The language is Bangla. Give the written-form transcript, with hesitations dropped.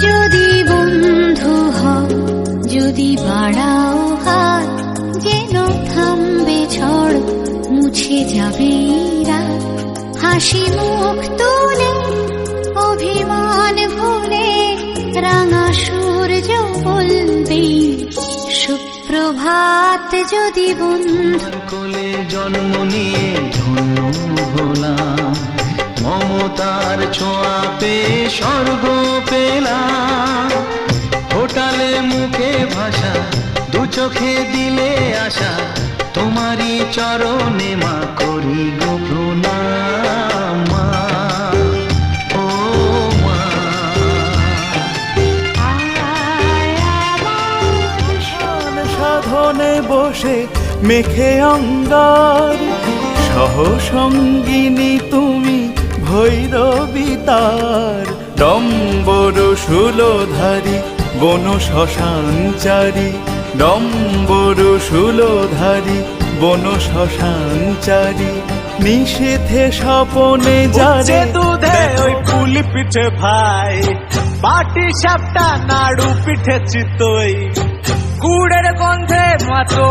যদি বন্ধু হও, যদি বাড়াও হাত, যেন থামবে ঝড়, মুছে যাবে রাত। হাসি মুখ তুলে, অভিমান ভুলে, রাঙা সূর্য বলবে সুপ্রভাত। যদি বন্ধু কোলে জন্ম নিয়ে ধন্য হলাম, মমতার ছোঁয়া পেয়ে স্বর্গ পেলাম। হোটালে মুখে ভাষা, দু চোখে দিলে আশা, তোমারই চরণে মা করি গো প্রণাম। মা, ও মা, সাধনে বসে মেখে অঙ্গার, সহসঙ্গিনী তুমি ভৈরবী তার। ডম্বর শূলধারী বন শ্মশানচারী, ডম্বর শূলধারী বন শ্মশানচারী। নিষেধে স্বপনে যারে দুধে ওই পুলি পিঠে ভাই, পাটি সাপটা নাড়ু পিঠে চিতই, গুড়ের গন্ধে মাতো